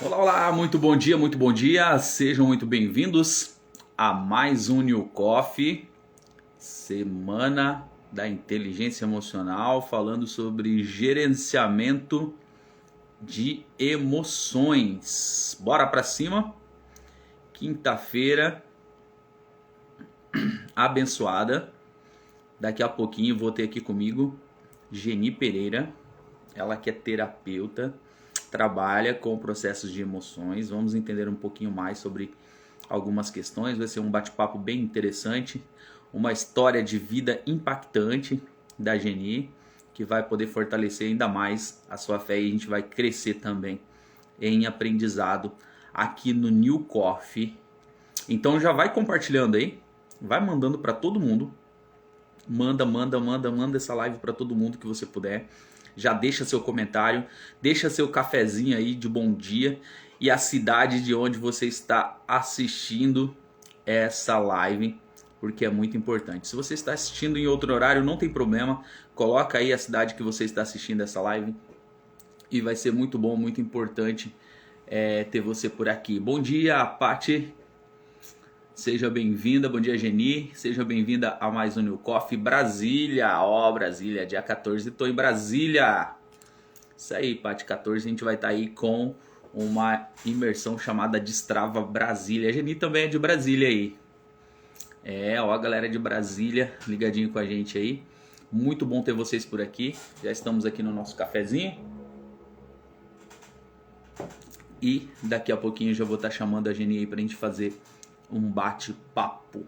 Olá, olá, muito bom dia, sejam muito bem-vindos a mais um New Coffee, Semana da Inteligência Emocional, falando sobre gerenciamento de emoções. Bora pra cima? Quinta-feira abençoada. Daqui a pouquinho vou ter aqui comigo Geni Pereira, ela que é terapeuta, trabalha com processos de emoções. Vamos entender um pouquinho mais sobre algumas questões. Vai ser um bate-papo bem interessante, uma história de vida impactante da Geni, que vai poder fortalecer ainda mais a sua fé, e a gente vai crescer também em aprendizado aqui no New Coffee. Então já vai compartilhando aí, vai mandando para todo mundo. Manda essa live para todo mundo que você puder. Já deixa seu comentário, deixa seu cafezinho aí de bom dia e a cidade de onde você está assistindo essa live, porque é muito importante. Se você está assistindo em outro horário, não tem problema, coloca aí a cidade que você está assistindo essa live e vai ser muito bom, muito importante ter você por aqui. Bom dia, Paty. Seja bem-vinda, bom dia Geni, seja bem-vinda a mais um New Coffee Brasília. Brasília, dia 14, estou em Brasília. Isso aí, Paty, 14 a gente vai estar aí com uma imersão chamada Destrava Brasília. A Geni também é de Brasília aí. A galera de Brasília ligadinho com a gente aí. Muito bom ter vocês por aqui. Já estamos aqui no nosso cafezinho. E daqui a pouquinho eu já vou estar chamando a Geni aí pra gente fazer um bate-papo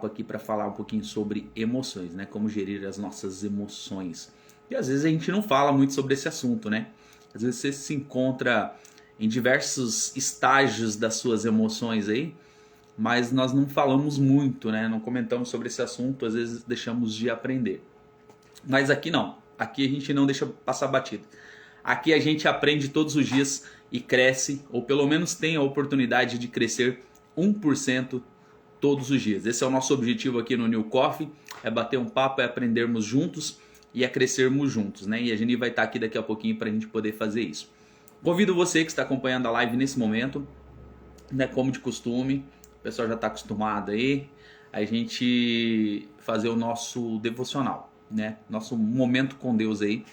aqui para falar um pouquinho sobre emoções, né? Como gerir as nossas emoções. E às vezes a gente não fala muito sobre esse assunto, né? Às vezes você se encontra em diversos estágios das suas emoções aí, mas nós não falamos muito, né? Não comentamos sobre esse assunto, às vezes deixamos de aprender. Mas aqui não. Aqui a gente não deixa passar batido. Aqui a gente aprende todos os dias e cresce, ou pelo menos tem a oportunidade de crescer 1% todos os dias. Esse é o nosso objetivo aqui no New Coffee, é bater um papo, é aprendermos juntos e é crescermos juntos, né? E a Geni vai estar aqui daqui a pouquinho para a gente poder fazer isso. Convido você que está acompanhando a live nesse momento, né? Como de costume, o pessoal já está acostumado aí, a gente fazer o nosso devocional, né? Nosso momento com Deus aí,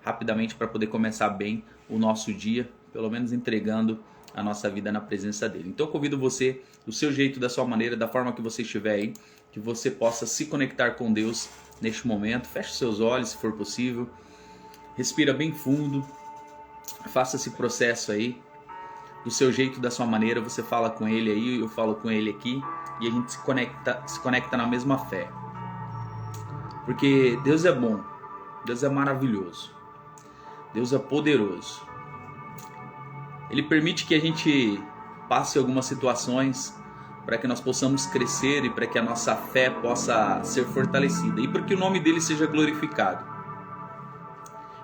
rapidamente para poder começar bem o nosso dia, pelo menos entregando a nossa vida na presença dele. Então eu convido você, do seu jeito, da sua maneira, da forma que você estiver aí, que você possa se conectar com Deus neste momento. Feche seus olhos, se for possível. Respira bem fundo. Faça esse processo aí. Do seu jeito, da sua maneira, você fala com ele aí, eu falo com ele aqui, e a gente se conecta na mesma fé. Porque Deus é bom. Deus é maravilhoso. Deus é poderoso. Ele permite que a gente passe algumas situações para que nós possamos crescer e para que a nossa fé possa ser fortalecida e para que o nome dele seja glorificado.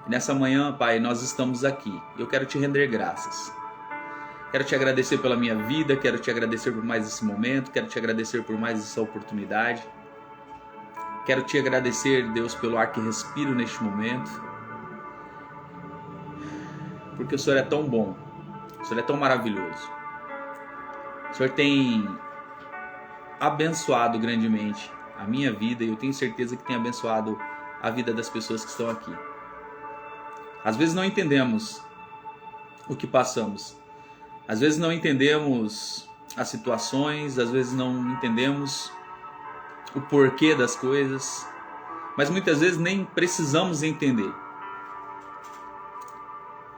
E nessa manhã, Pai, nós estamos aqui. Eu quero te render graças. Quero te agradecer pela minha vida, quero te agradecer por mais esse momento, quero te agradecer por mais essa oportunidade. Quero te agradecer, Deus, pelo ar que respiro neste momento. Porque o Senhor é tão bom. O Senhor é tão maravilhoso. O Senhor tem abençoado grandemente a minha vida e eu tenho certeza que tem abençoado a vida das pessoas que estão aqui. Às vezes não entendemos o que passamos. Às vezes não entendemos as situações, às vezes não entendemos o porquê das coisas, mas muitas vezes nem precisamos entender.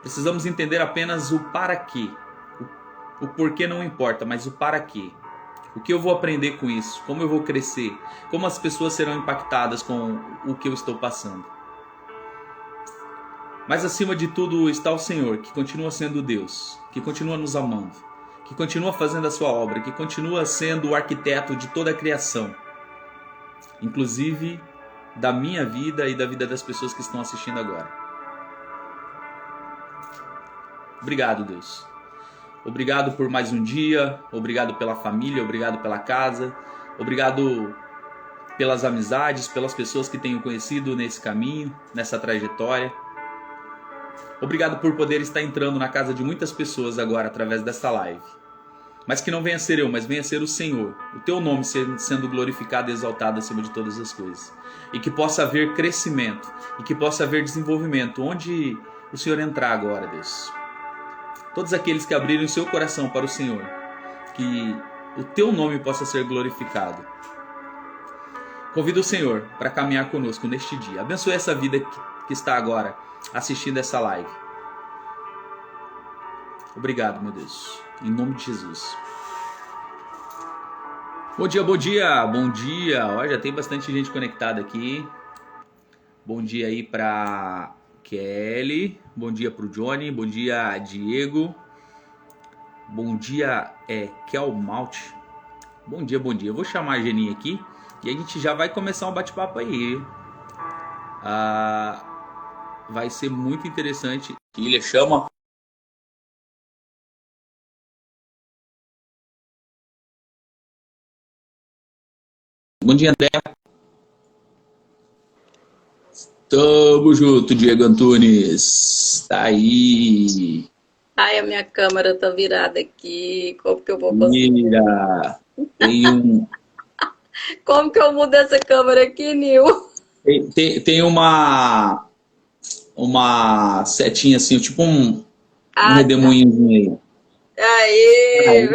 Precisamos entender apenas o para quê. O porquê não importa, mas o para quê. O que eu vou aprender com isso? Como eu vou crescer? Como as pessoas serão impactadas com o que eu estou passando? Mas acima de tudo está o Senhor, que continua sendo Deus, que continua nos amando, que continua fazendo a sua obra, que continua sendo o arquiteto de toda a criação, inclusive da minha vida e da vida das pessoas que estão assistindo agora. Obrigado, Deus. Obrigado por mais um dia, obrigado pela família, obrigado pela casa, obrigado pelas amizades, pelas pessoas que tenho conhecido nesse caminho, nessa trajetória. Obrigado por poder estar entrando na casa de muitas pessoas agora através desta live. Mas que não venha ser eu, mas venha ser o Senhor. O teu nome sendo glorificado e exaltado acima de todas as coisas. E que possa haver crescimento. E que possa haver desenvolvimento. Onde o Senhor entrar agora, Deus. Todos aqueles que abriram seu coração para o Senhor. Que o teu nome possa ser glorificado. Convido o Senhor para caminhar conosco neste dia. Abençoe essa vida que está agora assistindo essa live. Obrigado, meu Deus. Em nome de Jesus. Bom dia, bom dia, bom dia. Ó, já tem bastante gente conectada aqui. Bom dia aí para Kelly. Bom dia para o Johnny. Bom dia, Diego. Bom dia, Kel Malt. Bom dia, bom dia. Eu vou chamar a Geni aqui e a gente já vai começar um bate-papo aí. Vai ser muito interessante. Ele chama. Bom dia, André. Tamo junto, Diego Antunes. Tá aí. Ai, a minha câmera tá virada aqui. Como que eu vou conseguir? Mira. Como que eu mudo essa câmera aqui, Nil? Tem uma setinha assim, tipo um redemoinhozinho aí. Aê!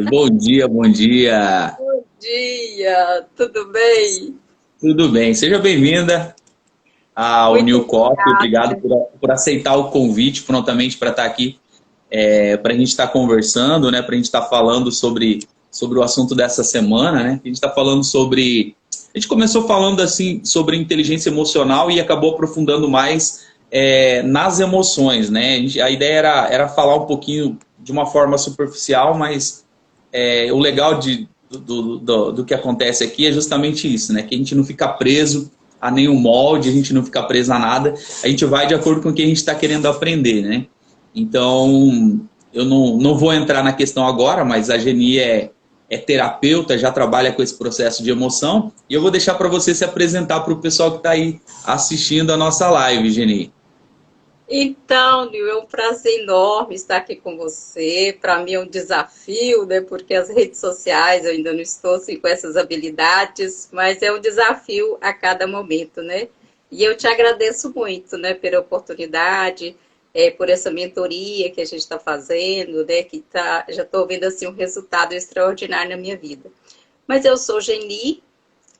Bom dia, bom dia. Bom dia, tudo bem? Tudo bem, seja bem-vinda ao New Coffee. Obrigado por aceitar o convite prontamente para estar aqui, para a gente estar conversando, né? Para a gente estar falando sobre o assunto dessa semana, né? A gente está falando sobre... A gente começou falando assim sobre inteligência emocional e acabou aprofundando mais nas emoções, né? A ideia era falar um pouquinho de uma forma superficial, mas o legal do que acontece aqui é justamente isso, né? Que a gente não fica preso a nenhum molde, a gente não fica preso a nada, a gente vai de acordo com o que a gente está querendo aprender, né? Então, eu não vou entrar na questão agora, mas a Geni é terapeuta, já trabalha com esse processo de emoção, e eu vou deixar para você se apresentar para o pessoal que está aí assistindo a nossa live, Geni. Então, Nil, é um prazer enorme estar aqui com você. Para mim é um desafio, né? Porque as redes sociais eu ainda não estou assim, com essas habilidades, mas é um desafio a cada momento, né? E eu te agradeço muito, né? Pela oportunidade, por essa mentoria que a gente está fazendo, né? Já estou vendo assim um resultado extraordinário na minha vida. Mas eu sou Geni,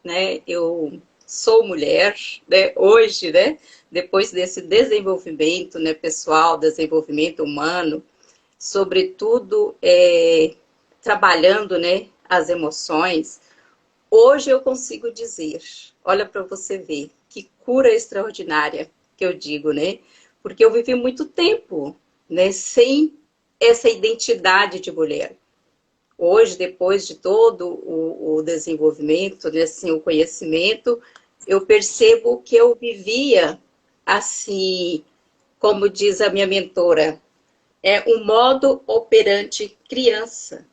né? Eu sou mulher, né? Hoje, né? Depois desse desenvolvimento, né, pessoal, desenvolvimento humano, sobretudo trabalhando, né, as emoções, hoje eu consigo dizer, olha para você ver, que cura extraordinária que eu digo, né? Porque eu vivi muito tempo, né, sem essa identidade de mulher. Hoje, depois de todo o desenvolvimento, né, assim, o conhecimento, eu percebo que eu vivia assim, como diz a minha mentora, é um modo operante criança.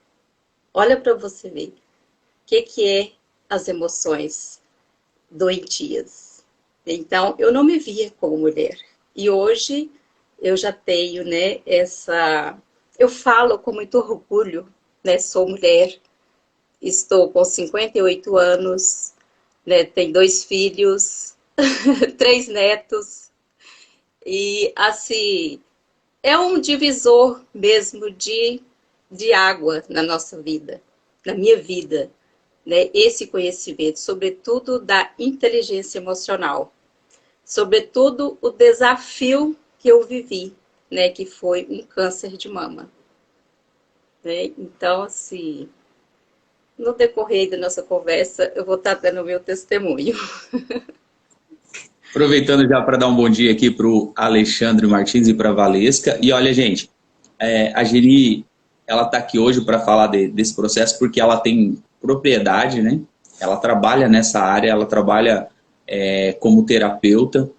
Olha para você ver. O que é as emoções doentias? Então, eu não me via como mulher. E hoje eu já tenho, né, eu falo com muito orgulho, né, sou mulher, estou com 58 anos, né, tenho 2 filhos, 3 netos. E, assim, é um divisor mesmo de água na nossa vida, na minha vida, né? Esse conhecimento, sobretudo da inteligência emocional, sobretudo o desafio que eu vivi, né? Que foi um câncer de mama. Né? Então, assim, no decorrer da nossa conversa, eu vou estar dando o meu testemunho. Aproveitando já para dar um bom dia aqui para o Alexandre Martins e para a Valesca. E olha, gente, a Geni, ela está aqui hoje para falar desse processo porque ela tem propriedade, né? Ela trabalha nessa área, ela trabalha como terapeuta.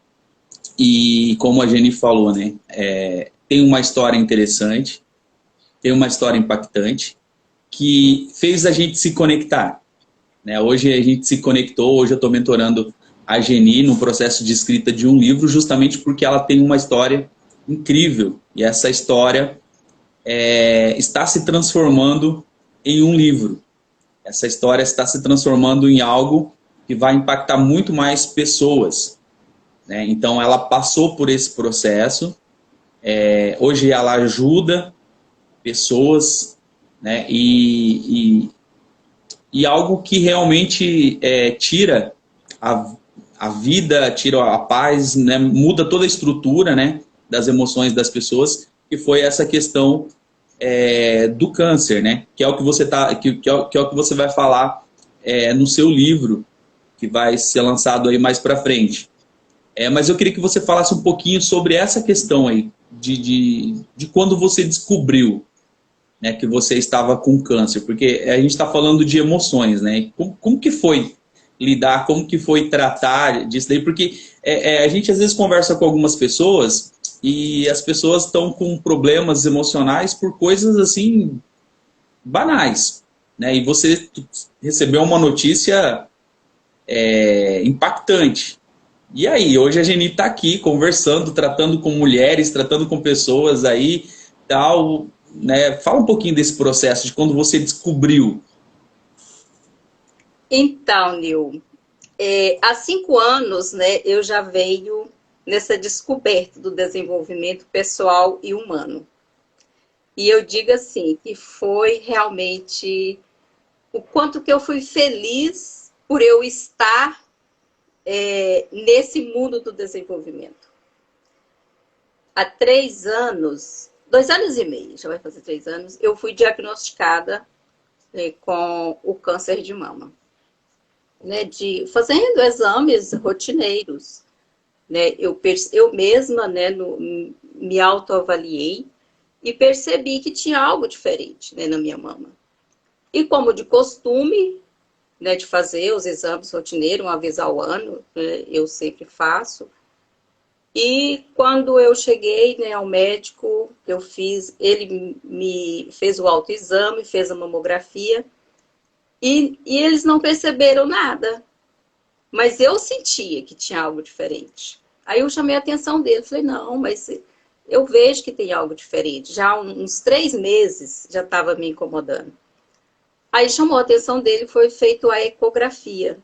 E como a Geni falou, né? Tem uma história interessante, tem uma história impactante que fez a gente se conectar. Né? Hoje a gente se conectou, hoje eu estou mentorando a Geni no processo de escrita de um livro, justamente porque ela tem uma história incrível. E essa história está se transformando em um livro. Essa história está se transformando em algo que vai impactar muito mais pessoas, né? Então, ela passou por esse processo. Hoje, ela ajuda pessoas, né? E algo que realmente tira a vida, tira a paz, né? Muda toda a estrutura, né? Das emoções das pessoas, que foi essa questão do câncer, né? Que é o que você que é o que você vai falar no seu livro, que vai ser lançado aí mais para frente. Mas eu queria que você falasse um pouquinho sobre essa questão aí de quando você descobriu, né, que você estava com câncer, porque a gente está falando de emoções, né? Como que foi lidar, como que foi tratar disso daí? Porque a gente às vezes conversa com algumas pessoas e as pessoas estão com problemas emocionais por coisas assim banais, né? E você recebeu uma notícia impactante. E aí, hoje a Geni está aqui conversando, tratando com mulheres, tratando com pessoas aí, tal, né? Fala um pouquinho desse processo, de quando você descobriu. Então, Nil, há 5 anos, né, eu já venho nessa descoberta do desenvolvimento pessoal e humano. E eu digo assim, que foi realmente o quanto que eu fui feliz por eu estar nesse mundo do desenvolvimento. Há 3 anos, 2 anos e meio, já vai fazer 3 anos, eu fui diagnosticada com o câncer de mama. Né, fazendo exames rotineiros. Né, eu mesma, né, me autoavaliei e percebi que tinha algo diferente, né, na minha mama. E como de costume, né, de fazer os exames rotineiros uma vez ao ano, né, eu sempre faço. E quando eu cheguei, né, ao médico, ele me fez o autoexame, fez a mamografia, e eles não perceberam nada. Mas eu sentia que tinha algo diferente. Aí eu chamei a atenção dele, falei, não, mas eu vejo que tem algo diferente. Já há uns 3 meses já estava me incomodando. Aí chamou a atenção dele, foi feito a ecografia.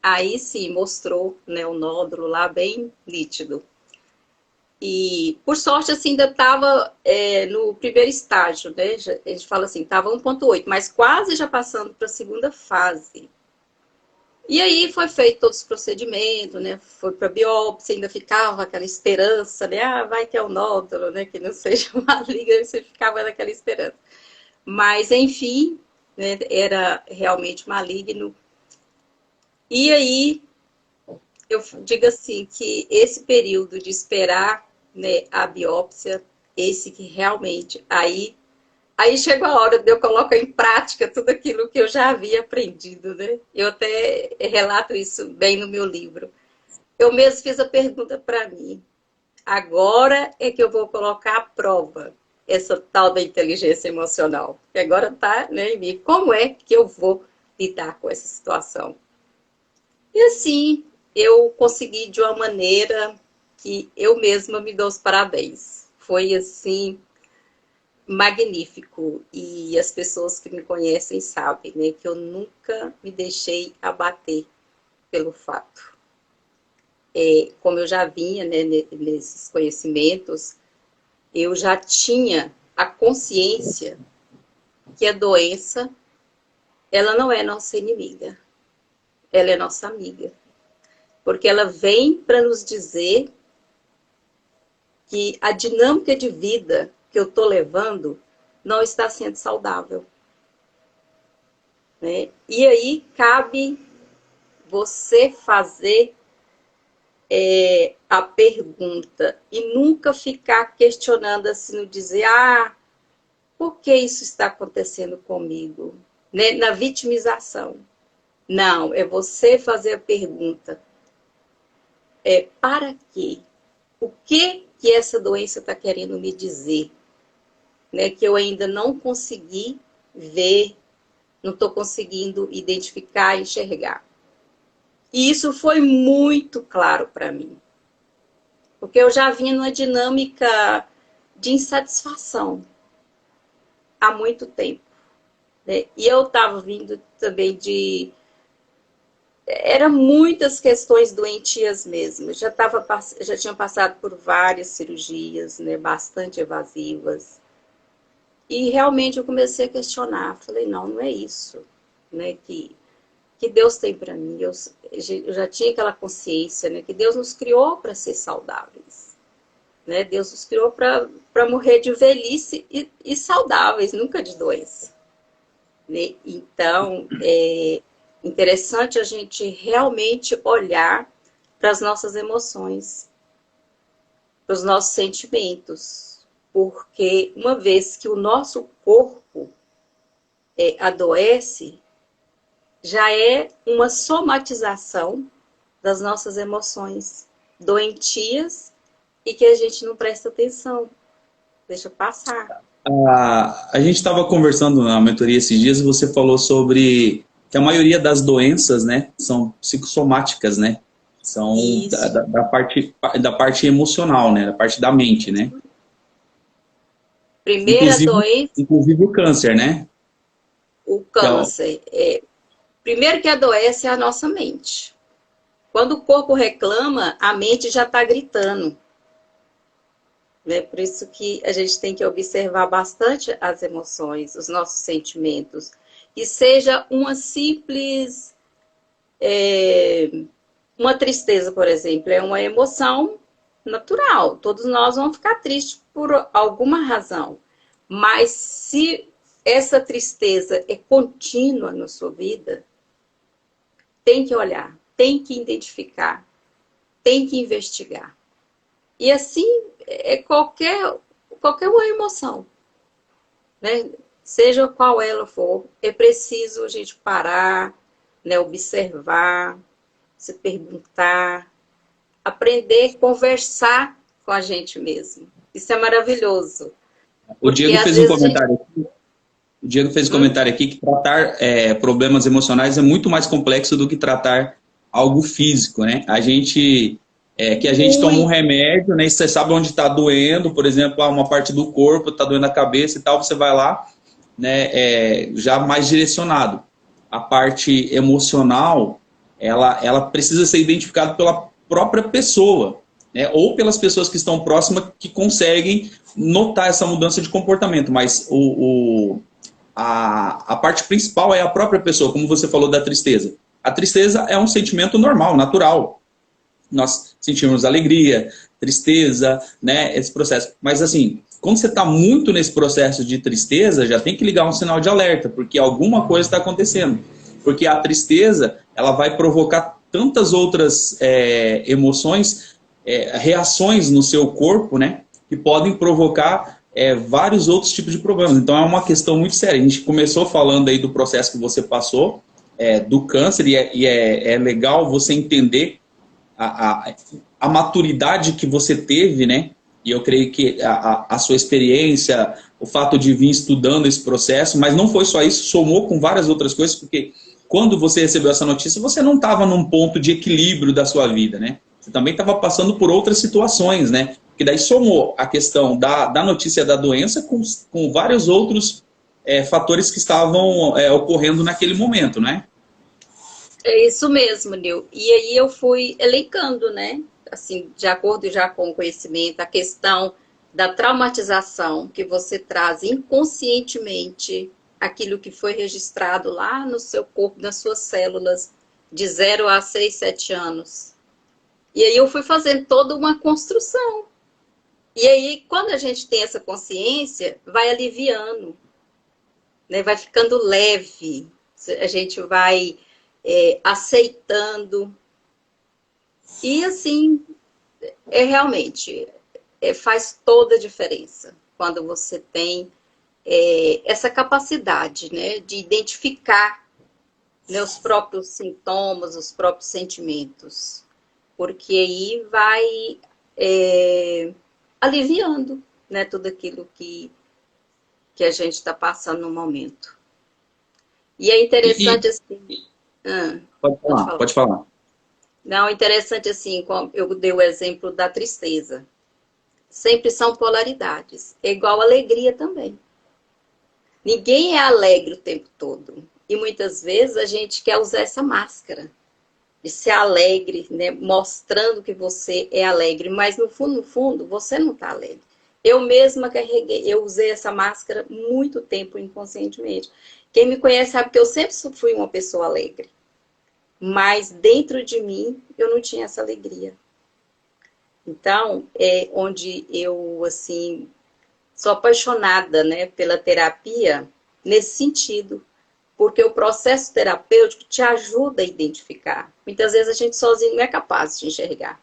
Aí sim, mostrou, né, o nódulo lá bem nítido. E, por sorte, assim, ainda estava no primeiro estágio, né? A gente fala assim, estava 1,8, mas quase já passando para a segunda fase. E aí foi feito todos os procedimentos, né? Foi para biópsia, ainda ficava aquela esperança, né? Ah, vai que é o nódulo, né? Que não seja maligno, você ficava naquela esperança. Mas, enfim, né? Era realmente maligno. E aí, eu digo assim, que esse período de esperar, né, a biópsia, esse que realmente, aí chegou a hora de eu colocar em prática tudo aquilo que eu já havia aprendido, né? Eu até relato isso bem no meu livro. Eu mesmo fiz a pergunta para mim. Agora é que eu vou colocar à prova essa tal da inteligência emocional. Que agora está, né, em mim. Como é que eu vou lidar com essa situação? E assim, eu consegui de uma maneira que eu mesma me dou os parabéns. Foi assim magnífico, e as pessoas que me conhecem sabem, né, que eu nunca me deixei abater pelo fato. Como eu já vinha, né, nesses conhecimentos, eu já tinha a consciência que a doença, ela não é nossa inimiga, ela é nossa amiga, porque ela vem para nos dizer que a dinâmica de vida que eu estou levando não está sendo saudável. Né? E aí cabe você fazer a pergunta e nunca ficar questionando assim, no dizer, por que isso está acontecendo comigo? Né? Na vitimização. Não, é você fazer a pergunta. Para quê? O que essa doença está querendo me dizer? Né? Que eu ainda não consegui ver, não estou conseguindo identificar, enxergar. E isso foi muito claro para mim, porque eu já vinha numa dinâmica de insatisfação há muito tempo, né? E eu estava vindo também de... Eram muitas questões doentias mesmo. Já tinha passado por várias cirurgias, né, bastante evasivas. E realmente eu comecei a questionar. Falei, não, não é isso, né, que Deus tem para mim. Eu já tinha aquela consciência, né, que Deus nos criou para ser saudáveis. Né? Deus nos criou para morrer de velhice e saudáveis, nunca de doença. Né? Então, é interessante a gente realmente olhar para as nossas emoções, para os nossos sentimentos, porque uma vez que o nosso corpo adoece, já é uma somatização das nossas emoções doentias e que a gente não presta atenção, deixa passar. A gente estava conversando na mentoria esses dias e você falou sobre que a maioria das doenças, né, são psicossomáticas, né? São Isso. da parte emocional, né? Da parte da mente, né? Primeira Inclusive, doença, inclusive o câncer, né? o Que é câncer. Primeiro que adoece é a nossa mente. Quando o corpo reclama, a mente já está gritando. Né? Por isso que a gente tem que observar bastante as emoções, os nossos sentimentos. E seja uma simples... uma tristeza, por exemplo, é uma emoção natural. Todos nós vamos ficar tristes por alguma razão. Mas se essa tristeza é contínua na sua vida, tem que olhar, tem que identificar, tem que investigar. E assim é qualquer uma emoção, né? Seja qual ela for, é preciso a gente parar, né? Observar, se perguntar, aprender a conversar com a gente mesmo. Isso é maravilhoso. o Porque Diego às fez um vezes a gente... comentário. O Diego fez um comentário aqui que tratar problemas emocionais é muito mais complexo do que tratar algo físico, né? Que a gente toma um Muito. remédio, né? E você sabe onde está doendo, por exemplo, uma parte do corpo está doendo a cabeça e tal, você vai lá, né? Já mais direcionado. A parte emocional, ela precisa ser identificada pela própria pessoa, né? Ou pelas pessoas que estão próximas que conseguem notar essa mudança de comportamento, mas a parte principal é a própria pessoa, como você falou da tristeza. A tristeza é um sentimento normal, natural. Nós sentimos alegria, tristeza, né, esse processo. Mas assim, quando você está muito nesse processo de tristeza, já tem que ligar um sinal de alerta, porque alguma coisa está acontecendo. Porque a tristeza, ela vai provocar tantas outras emoções, reações no seu corpo, né, que podem provocar vários outros tipos de problemas. Então é uma questão muito séria. A gente começou falando aí do processo que você passou, do câncer, e é legal você entender a maturidade que você teve, né? E eu creio que a sua experiência, o fato de vir estudando esse processo, mas não foi só isso, somou com várias outras coisas, porque quando você recebeu essa notícia, você não estava num ponto de equilíbrio da sua vida, né? Você também estava passando por outras situações, né? Que daí somou a questão da notícia da doença com vários outros fatores que estavam ocorrendo naquele momento, né? É isso mesmo, Nil. E aí eu fui elencando, né? Assim, de acordo já com o conhecimento, a questão da traumatização que você traz inconscientemente aquilo que foi registrado lá no seu corpo, nas suas células, de 0 a 6, 7 anos. E aí eu fui fazendo toda uma construção. E aí, quando a gente tem essa consciência, vai aliviando, né? Vai ficando leve. A gente vai aceitando. E assim, realmente, faz toda a diferença quando você tem essa capacidade, né, de identificar, né, os próprios sintomas, os próprios sentimentos. Porque aí vai aliviando, né, tudo aquilo que a gente está passando no momento. E é E, interessante assim. Ah, pode pode falar, falar. pode falar. Não, interessante assim, como eu dei o exemplo da tristeza. Sempre são polaridades. É igual a alegria também. Ninguém é alegre o tempo todo. E muitas vezes a gente quer usar essa máscara de ser alegre, né? Mostrando que você é alegre, mas no fundo, você não está alegre. Eu mesma carreguei, eu usei essa máscara muito tempo inconscientemente. Quem me conhece sabe que eu sempre fui uma pessoa alegre, mas dentro de mim eu não tinha essa alegria. Então, é onde eu, assim, sou apaixonada, né, pela terapia nesse sentido, porque o processo terapêutico te ajuda a identificar. Muitas vezes a gente sozinho não é capaz de enxergar,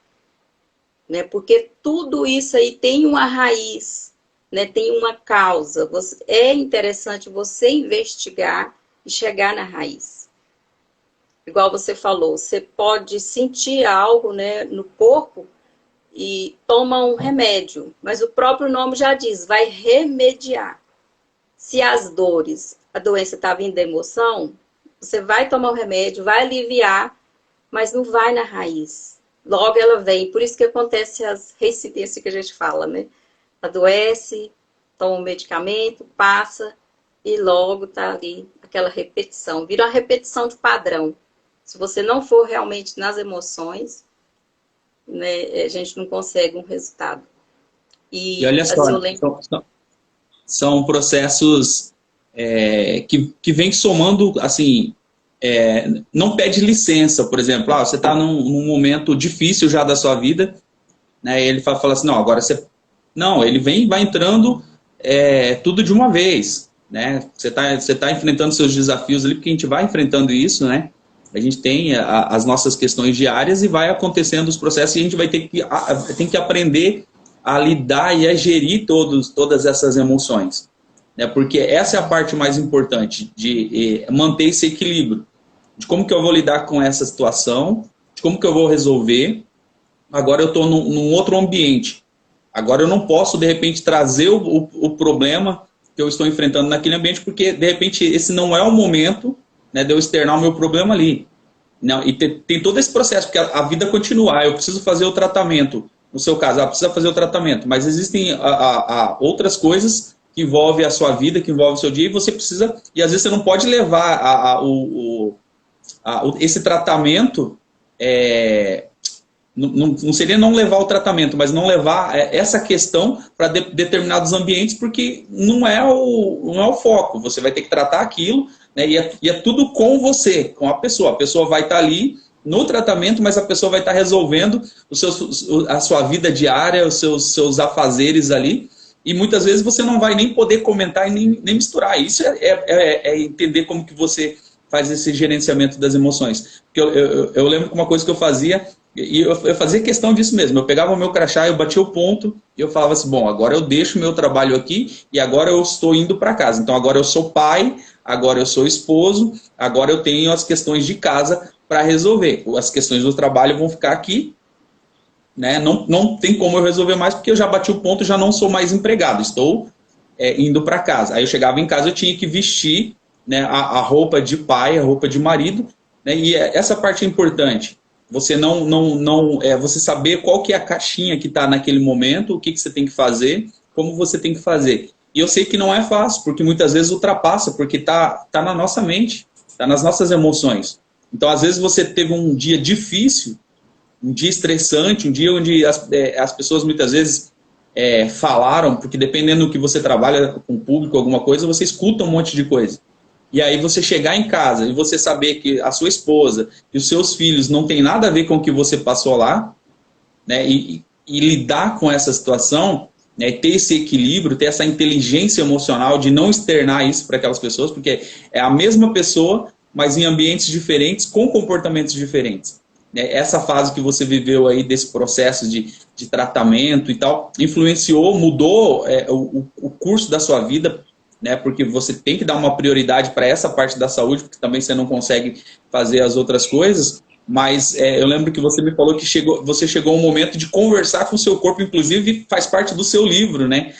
né, porque tudo isso aí tem uma raiz, né, tem uma causa. É interessante você investigar e chegar na raiz. Igual você falou, você pode sentir algo, né, no corpo, e toma um remédio, mas o próprio nome já diz, vai remediar. Se as dores, a doença está vindo da emoção, você vai tomar o remédio, vai aliviar, mas não vai na raiz. Logo ela vem, por isso que acontece as reincidências que a gente fala, né? Adoece, toma um medicamento, passa e logo tá ali aquela repetição. Vira uma repetição de padrão. Se você não for realmente nas emoções, né, a gente não consegue um resultado. E olha só, assim, eu lembro... são processos que vem somando, assim, não pede licença, por exemplo, você está num momento difícil já da sua vida, né, e ele fala assim, não, agora você... Não, ele vai entrando tudo de uma vez, né, você tá enfrentando seus desafios ali, porque a gente vai enfrentando isso, né, a gente tem as nossas questões diárias e vai acontecendo os processos e a gente vai ter que aprender a lidar e a gerir todas essas emoções, né? Porque essa é a parte mais importante, de manter esse equilíbrio, de como que eu vou lidar com essa situação, de como que eu vou resolver. Agora eu estou num outro ambiente, agora eu não posso de repente trazer o problema que eu estou enfrentando naquele ambiente, porque de repente esse não é o momento, né, de eu externar o meu problema ali. Não, e tem todo esse processo, porque a vida continua. Eu preciso fazer o tratamento. No seu caso, precisa fazer o tratamento. Mas existem outras coisas que envolvem a sua vida, que envolvem o seu dia, e você precisa... E às vezes você não pode levar esse tratamento... Não seria não levar o tratamento, mas não levar essa questão para determinados ambientes, porque não é o foco. Você vai ter que tratar aquilo, né, e é tudo com você, com a pessoa. A pessoa vai estar ali no tratamento, mas a pessoa vai estar resolvendo a sua vida diária, os seus afazeres ali, e muitas vezes você não vai nem poder comentar e nem misturar. Isso é entender como que você faz esse gerenciamento das emoções. Porque eu lembro que uma coisa que eu fazia... E eu fazia questão disso mesmo. Eu pegava o meu crachá, eu batia o ponto e eu falava assim, bom, agora eu deixo o meu trabalho aqui e agora eu estou indo para casa. Então agora eu sou pai, agora eu sou esposo, agora eu tenho as questões de casa para resolver. As questões do trabalho vão ficar aqui, né? Não tem como eu resolver mais porque eu já bati o ponto, já não sou mais empregado, estou indo para casa. Aí eu chegava em casa, eu tinha que vestir, né, a roupa de pai, a roupa de marido, né? E essa parte é importante. Você você saber qual que é a caixinha que está naquele momento, o que você tem que fazer, como você tem que fazer. E eu sei que não é fácil, porque muitas vezes ultrapassa, porque tá na nossa mente, está nas nossas emoções. Então, às vezes você teve um dia difícil, um dia estressante, um dia onde as pessoas muitas vezes falaram, porque dependendo do que você trabalha com o público, alguma coisa, você escuta um monte de coisa. E aí você chegar em casa e você saber que a sua esposa e os seus filhos não tem nada a ver com o que você passou lá, né, e lidar com essa situação, né, ter esse equilíbrio, ter essa inteligência emocional de não externar isso para aquelas pessoas, porque é a mesma pessoa, mas em ambientes diferentes, com comportamentos diferentes. Essa fase que você viveu aí desse processo de tratamento e tal, influenciou, mudou o curso da sua vida, né, porque você tem que dar uma prioridade para essa parte da saúde, porque também você não consegue fazer as outras coisas, mas eu lembro que você me falou que você chegou a um momento de conversar com o seu corpo, inclusive faz parte do seu livro, né?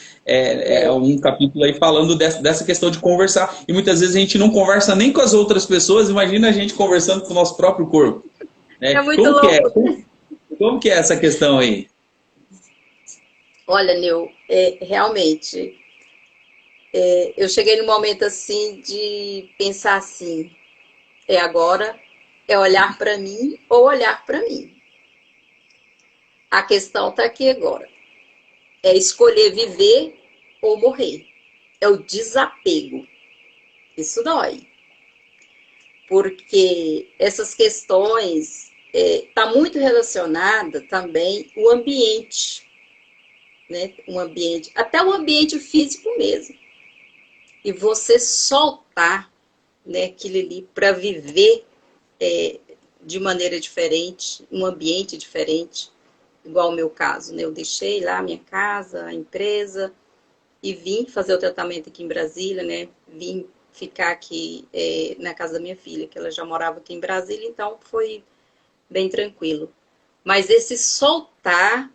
Um capítulo aí falando dessa questão de conversar, e muitas vezes a gente não conversa nem com as outras pessoas, imagina a gente conversando com o nosso próprio corpo. É né? muito Como que é? louco. Como que é essa questão aí? Olha, Nil, realmente, eu cheguei num momento assim de pensar assim, agora, é olhar para mim ou olhar para mim. A questão está aqui agora. É escolher viver ou morrer. É o desapego. Isso dói. Porque essas questões tá muito relacionada também o ambiente, né? O ambiente, até o ambiente físico mesmo. E você soltar, né, aquilo ali para viver de maneira diferente, um ambiente diferente, igual o meu caso, né? Eu deixei lá a minha casa, a empresa, e vim fazer o tratamento aqui em Brasília, né? Vim ficar aqui na casa da minha filha, que ela já morava aqui em Brasília, então foi bem tranquilo. Mas esse soltar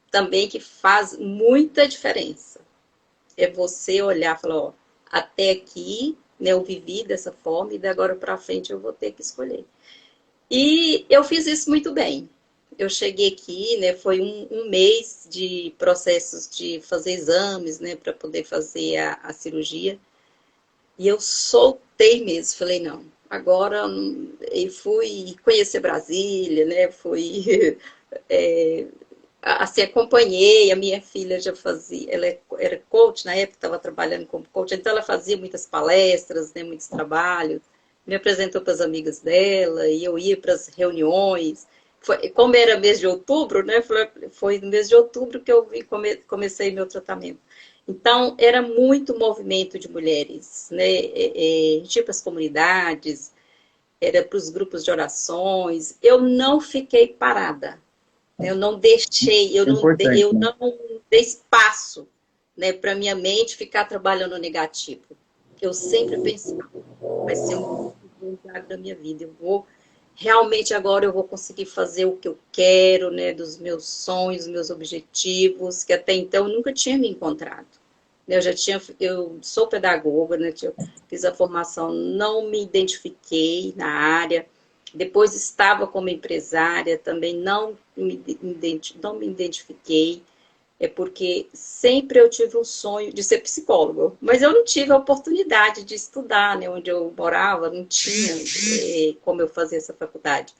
também que faz muita diferença. É você olhar e falar, ó, até aqui, né, eu vivi dessa forma e de agora para frente eu vou ter que escolher. E eu fiz isso muito bem. Eu cheguei aqui, né, foi um mês de processos de fazer exames, né, para poder fazer a cirurgia. E eu soltei mesmo, falei, não, agora e fui conhecer Brasília, né, fui assim, acompanhei, a minha filha já fazia, ela era coach na época, estava trabalhando como coach, então ela fazia muitas palestras, né, muitos trabalhos, me apresentou para as amigas dela, e eu ia para as reuniões. Como era mês de outubro, né, foi no mês de outubro que eu comecei meu tratamento. Então, era muito movimento de mulheres, né, tipo as comunidades, era para os grupos de orações, eu não fiquei parada. Eu não deixei, É importante, eu né? não dei espaço, né, para minha mente ficar trabalhando no negativo. Eu sempre pensei, vai ser um lugar da minha vida. Eu vou realmente agora eu vou conseguir fazer o que eu quero, né, dos meus sonhos, meus objetivos, que até então eu nunca tinha me encontrado. Eu sou pedagoga, né, fiz a formação, não me identifiquei na área. Depois estava como empresária, também não me identifiquei, porque sempre eu tive um sonho de ser psicóloga, mas eu não tive a oportunidade de estudar, né? Onde eu morava, não tinha como eu fazer essa faculdade.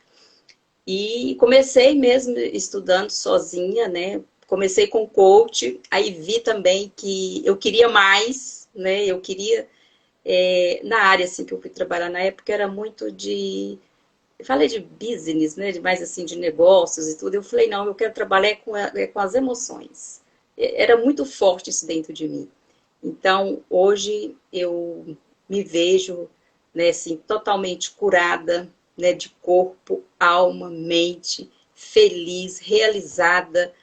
E comecei mesmo estudando sozinha, né? Comecei com coach, aí vi também que eu queria mais, né? Eu queria, na área assim, que eu fui trabalhar na época, era muito de eu falei de business, né, de mais assim, de negócios e tudo. Eu falei, não, eu quero trabalhar com as emoções. Era muito forte isso dentro de mim. Então, hoje eu me vejo, né, assim, totalmente curada, né, de corpo, alma, mente, feliz, realizada,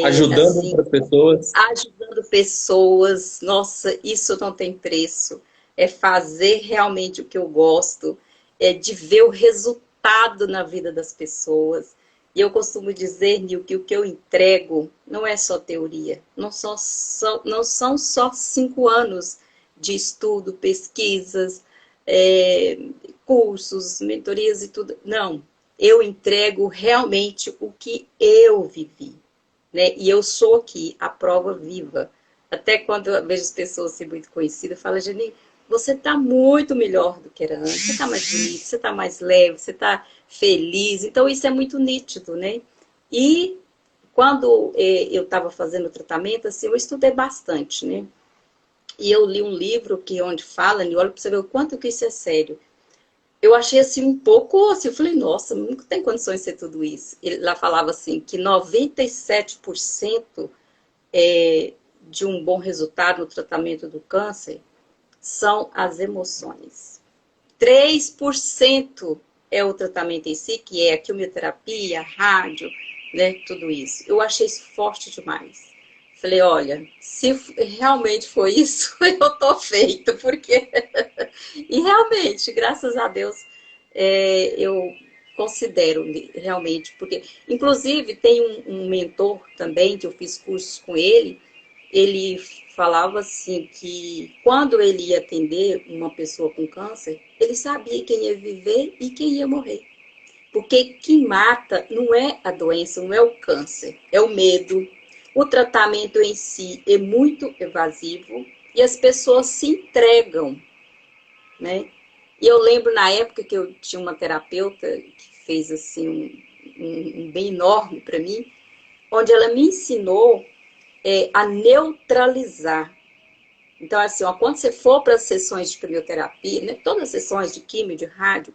Ajudando assim, outras pessoas. ajudando pessoas. Nossa, isso não tem preço. É fazer realmente o que eu gosto, é de ver o resultado na vida das pessoas. E eu costumo dizer, Nil, que o que eu entrego não é só teoria, não são só 5 anos de estudo, pesquisas, é, cursos, mentorias e tudo. Não, eu entrego realmente o que eu vivi, né? E eu sou aqui a prova viva. Até quando eu vejo as pessoas assim, muito conhecidas, fala, Jani, você está muito melhor do que era antes, você está mais bonito, você está mais leve, você está feliz. Então, isso é muito nítido, né? E quando eu estava fazendo o tratamento, assim, eu estudei bastante, né? E eu li um livro que onde fala, e olha para você ver o quanto que isso é sério. Eu achei assim um pouco assim, eu falei, nossa, nunca tem condições de ser tudo isso. Ele lá falava assim que 97% de um bom resultado no tratamento do câncer são as emoções. 3% é o tratamento em si, que é a quimioterapia, a rádio, né, tudo isso. Eu achei isso forte demais. Falei, olha, se realmente foi isso, eu tô feito, porque... E realmente, graças a Deus, eu considero realmente, porque, inclusive, tem um mentor também, que eu fiz cursos com ele falava assim que quando ele ia atender uma pessoa com câncer, ele sabia quem ia viver e quem ia morrer. Porque que mata não é a doença, não é o câncer, é o medo. O tratamento em si é muito evasivo e as pessoas se entregam, né? E eu lembro na época que eu tinha uma terapeuta que fez assim um bem enorme para mim, onde ela me ensinou a neutralizar. Então, assim, ó, quando você for para as sessões de quimioterapia, né, todas as sessões de quimio, de rádio,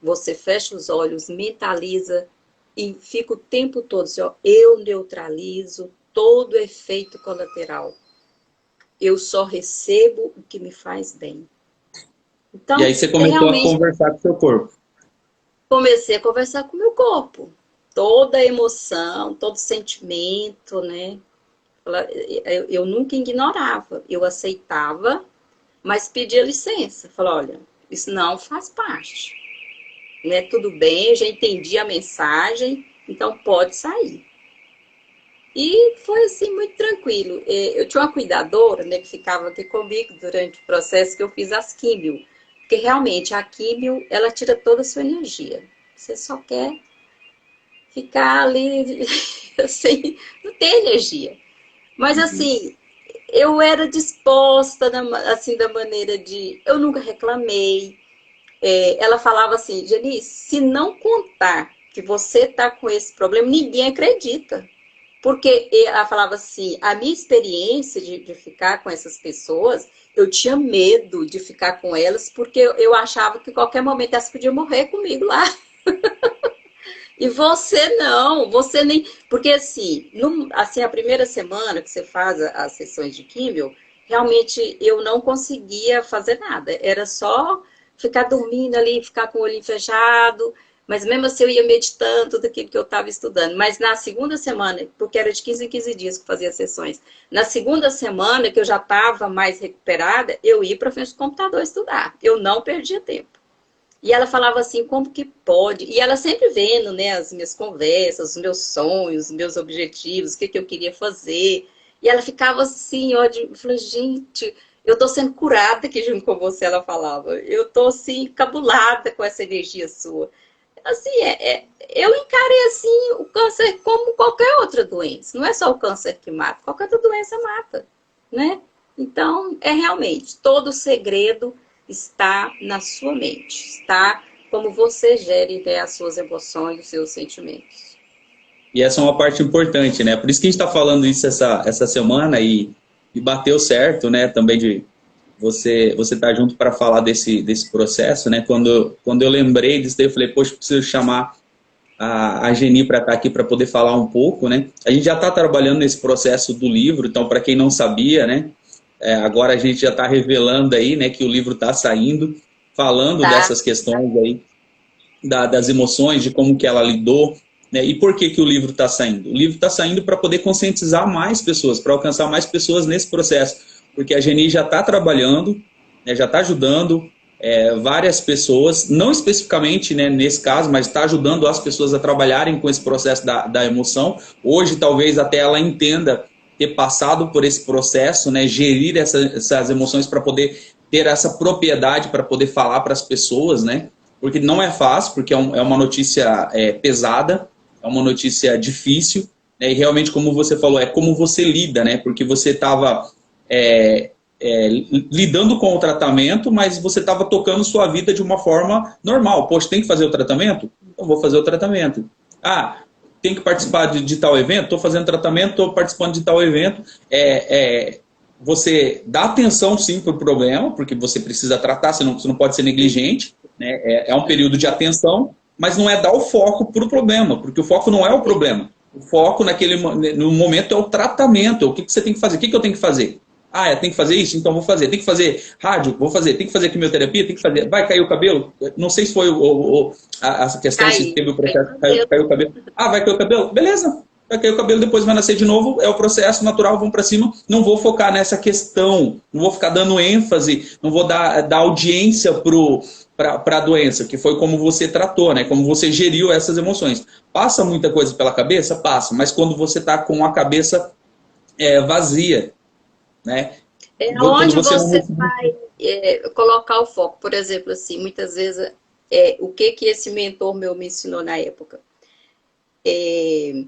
você fecha os olhos, mentaliza e fica o tempo todo assim, ó, eu neutralizo todo efeito colateral. Eu só recebo o que me faz bem. E aí Então, você começou a realmente, conversar com o seu corpo. comecei a conversar com o meu corpo. Toda a emoção, todo sentimento, né? Eu nunca ignorava. Eu aceitava, mas pedia licença. Falava, olha, isso não faz parte. Né? Tudo bem, eu já entendi a mensagem, então pode sair. E foi assim, muito tranquilo. Eu tinha uma cuidadora, né, que ficava aqui comigo durante o processo que eu fiz as químio. Porque realmente a químio, ela tira toda a sua energia. Você só quer ficar ali sem, não ter energia. Mas Uhum. assim, eu era disposta, assim, da maneira de. Eu nunca reclamei. Ela falava assim, Janice, se não contar que você está com esse problema, ninguém acredita. Porque ela falava assim, a minha experiência de ficar com essas pessoas, eu tinha medo de ficar com elas, porque eu achava que em qualquer momento elas podiam morrer comigo lá. E você não, você nem. Porque assim, assim, a primeira semana que você faz as sessões de químio, realmente eu não conseguia fazer nada. Era só ficar dormindo ali, ficar com o olho fechado. Mas mesmo assim eu ia meditando tudo aquilo que eu estava estudando. Mas na segunda semana, porque era de 15 em 15 dias que fazia as sessões, na segunda semana, que eu já estava mais recuperada, eu ia para frente do computador estudar. Eu não perdia tempo. E ela falava assim, como que pode? E ela sempre vendo, né, as minhas conversas, os meus sonhos, os meus objetivos, o que eu queria fazer. E ela ficava assim, ó, falou, gente, eu tô sendo curada aqui junto com você, ela falava. Eu tô assim, cabulada com essa energia sua. Assim, eu encarei assim o câncer como qualquer outra doença. Não é só o câncer que mata, qualquer outra doença mata, né? Então, é realmente, todo o segredo está na sua mente, está como você gere, né, as suas emoções, os seus sentimentos. E essa é uma parte importante, né? Por isso que a gente está falando isso essa semana e bateu certo, né? Também de você tá junto para falar desse processo, né? Quando eu lembrei disso, daí eu falei, poxa, preciso chamar a Geni para estar aqui para poder falar um pouco, né? A gente já está trabalhando nesse processo do livro, então para quem não sabia, né? Agora a gente já está revelando aí, né? Que o livro está saindo, falando Tá? dessas questões aí das emoções, de como que ela lidou, né? E por que que o livro está saindo? O livro está saindo para poder conscientizar mais pessoas, para alcançar mais pessoas nesse processo, porque a Geni já está trabalhando, né? Já está ajudando várias pessoas, não especificamente, né, nesse caso, mas está ajudando as pessoas a trabalharem com esse processo da emoção. Hoje, talvez até ela entenda ter passado por esse processo, né, gerir essas emoções para poder ter essa propriedade para poder falar para as pessoas, né? Porque não é fácil, porque é uma notícia pesada, é uma notícia difícil, né, e realmente, como você falou, é como você lida, né? Porque você estava lidando com o tratamento, mas você estava tocando sua vida de uma forma normal. Poxa, tem que fazer o tratamento? Eu vou fazer o tratamento. Ah, tem que participar de tal evento? Estou fazendo tratamento, estou participando de tal evento. Você dá atenção, sim, para o problema, porque você precisa tratar, você não pode ser negligente, né? É um período de atenção, mas não é dar o foco para o problema, porque o foco não é o problema. O foco no momento é o tratamento, é o que você tem que fazer, o que eu tenho que fazer. Ah, tem que fazer isso? Então vou fazer. Tem que fazer rádio? Vou fazer. Tem que fazer quimioterapia? Tem que fazer. Vai cair o cabelo? Não sei se foi essa questão, se teve o processo, caiu o cabelo. Ah, vai cair o cabelo? Beleza. Vai cair o cabelo, depois vai nascer de novo, é o processo natural, vamos para cima. Não vou focar nessa questão, não vou ficar dando ênfase, não vou dar audiência para a doença, que foi como você tratou, né? Como você geriu essas emoções. Passa muita coisa pela cabeça? Passa, mas quando você está com a cabeça vazia, né? É Quando onde você não... você vai colocar o foco. Por exemplo, assim, muitas vezes o que esse mentor meu me ensinou na época? É,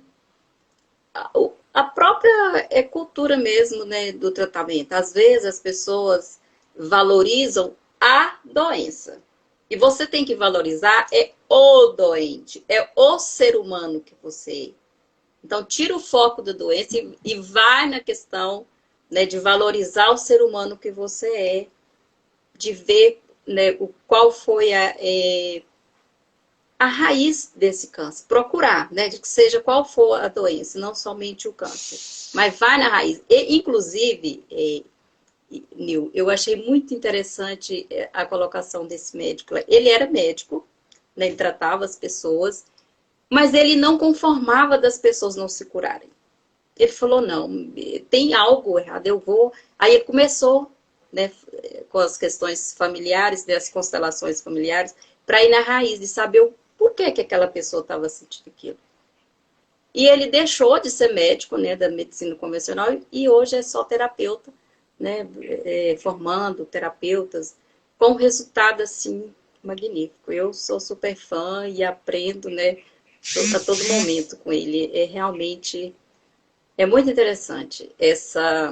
a própria cultura mesmo, né, do tratamento. Às vezes as pessoas valorizam a doença. E você tem que valorizar o doente, é o ser humano que você é. Então, tira o foco da doença e vai na questão, né, de valorizar o ser humano que você é, de ver, né, qual foi a raiz desse câncer. Procurar, né, de que seja qual for a doença, não somente o câncer. Mas vai na raiz. E, inclusive, Nil, eu achei muito interessante a colocação desse médico. Ele era médico, né, ele tratava as pessoas, mas ele não conformava das pessoas não se curarem. Ele falou, não, tem algo errado, eu vou... Aí ele começou, né, com as questões familiares, das constelações familiares, para ir na raiz de saber o porquê que aquela pessoa estava sentindo aquilo. E ele deixou de ser médico, né, da medicina convencional, e hoje é só terapeuta, né, formando terapeutas, com um resultado, assim, magnífico. Eu sou super fã e aprendo, né, a todo momento com ele. Realmente muito interessante essa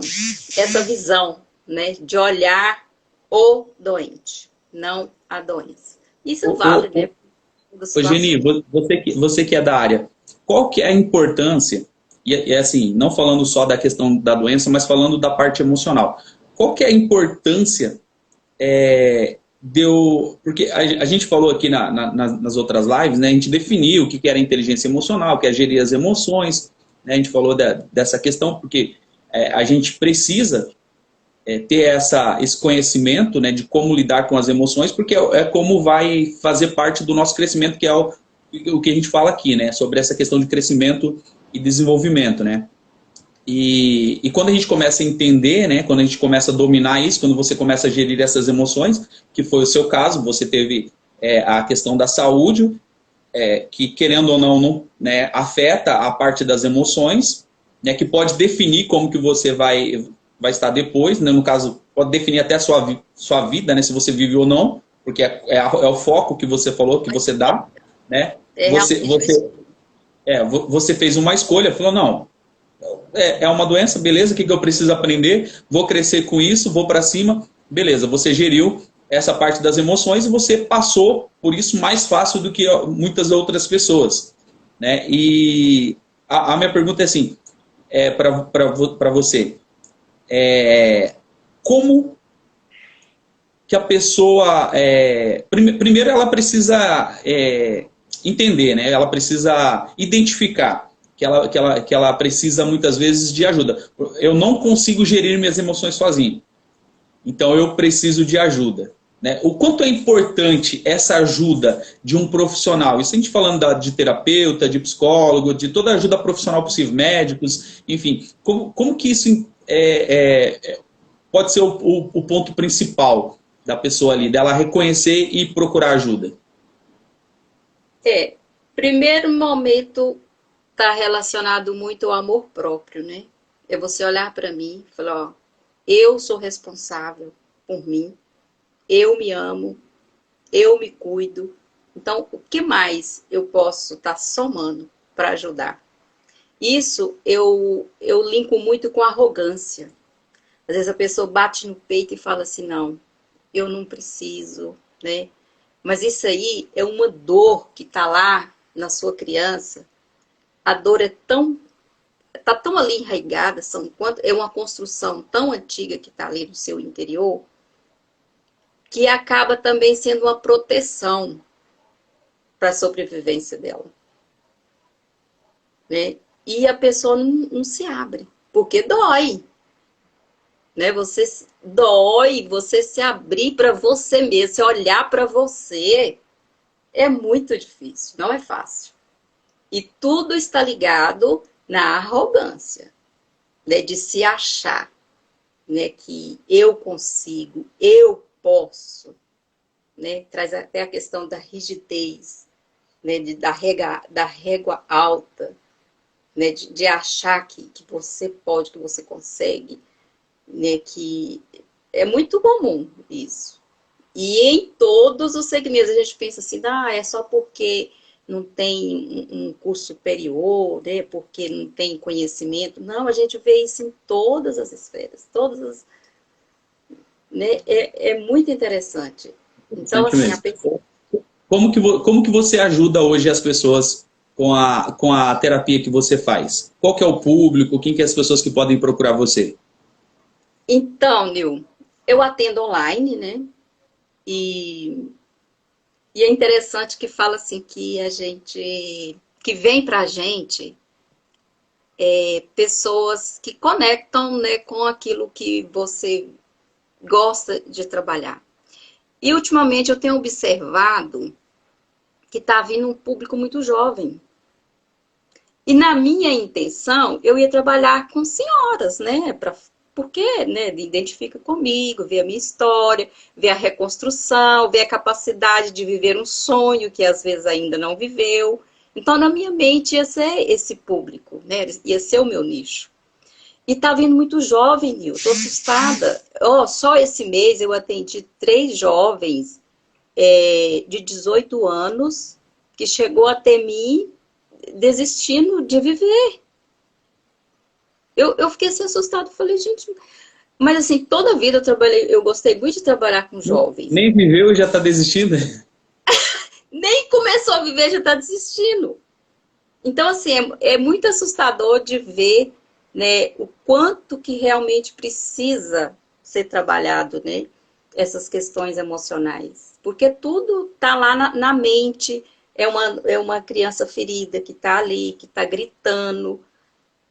visão, né, de olhar o doente, não a doença. Isso vale, né? Ô, Geni, você que é da área, qual que é a importância, e assim, não falando só da questão da doença, mas falando da parte emocional, qual que é a importância porque a gente falou aqui nas outras lives, né, a gente definiu o que era inteligência emocional, que é gerir as emoções, né, a gente falou dessa questão, porque a gente precisa ter esse conhecimento, né, de como lidar com as emoções, porque é como vai fazer parte do nosso crescimento, que é o que a gente fala aqui, né, sobre essa questão de crescimento e desenvolvimento, né. E quando a gente começa a entender, né, quando a gente começa a dominar isso, quando você começa a gerir essas emoções, que foi o seu caso, você teve a questão da saúde, que querendo ou não, né, afeta a parte das emoções, né, que pode definir como que você vai estar depois, né, no caso, pode definir até a sua vida, né, se você vive ou não, porque é o foco que você falou, que você dá, né, você fez uma escolha, falou, não, é uma doença, beleza, o que eu preciso aprender? Vou crescer com isso, vou para cima, beleza, você geriu essa parte das emoções e você passou por isso mais fácil do que muitas outras pessoas, né? E a minha pergunta é assim, para você, como que a pessoa... primeiro ela precisa entender, né? Ela precisa identificar que ela precisa muitas vezes de ajuda. Eu não consigo gerir minhas emoções sozinho. Então eu preciso de ajuda. Né? O quanto é importante essa ajuda de um profissional? Isso a gente falando de terapeuta, de psicólogo, de toda a ajuda profissional possível, médicos, enfim. Como que isso pode ser o ponto principal da pessoa ali, dela reconhecer e procurar ajuda? Primeiro momento está relacionado muito ao amor próprio, né? É você olhar para mim e falar, ó, eu sou responsável por mim, eu me amo, eu me cuido. Então, o que mais eu posso estar somando para ajudar? Isso eu linko muito com arrogância. Às vezes a pessoa bate no peito e fala assim, não, eu não preciso, né? Mas isso aí é uma dor que está lá na sua criança. A dor está tão ali enraigada, é uma construção tão antiga que está ali no seu interior, que acaba também sendo uma proteção para a sobrevivência dela. Né? E a pessoa não se abre, porque dói. Né? Você se abrir para você mesmo, se olhar para você, é muito difícil, não é fácil. E tudo está ligado na arrogância, né? De se achar, né? Que eu consigo, eu posso. Né? Traz até a questão da rigidez, né? Da régua alta, né? De achar que você pode, que você consegue. Né? Que é muito comum isso. E em todos os segmentos a gente pensa assim, ah, é só porque não tem um curso superior, né? Porque não tem conhecimento. Não, a gente vê isso em todas as esferas, todas as, né? É muito interessante. Então, Interessante assim, a mesmo. pessoa... Como que você ajuda hoje as pessoas com a terapia que você faz? Qual que é o público? Quem que é as pessoas que podem procurar você? Então, Nil, eu atendo online, né? E, e é interessante que fala assim que a gente, que vem pra gente pessoas que conectam, né, com aquilo que você gosta de trabalhar. E ultimamente eu tenho observado que está vindo um público muito jovem. E na minha intenção, eu ia trabalhar com senhoras, né? Porque, né, identifica comigo, vê a minha história, vê a reconstrução, vê a capacidade de viver um sonho que às vezes ainda não viveu. Então, na minha mente, ia ser esse público, né? Ia ser o meu nicho. E tá vindo muito jovem, Nil. Tô assustada. Oh, só esse mês eu atendi 3 jovens de 18 anos que chegou até mim desistindo de viver. Eu fiquei assim assustada. Falei, gente, mas assim, toda a vida eu gostei muito de trabalhar com jovens. Nem viveu e já está desistindo? Nem começou a viver, já está desistindo. Então, assim, é muito assustador de ver, né, o quanto que realmente precisa ser trabalhado, né, essas questões emocionais. Porque tudo está lá na mente, é uma criança ferida que está ali, que está gritando,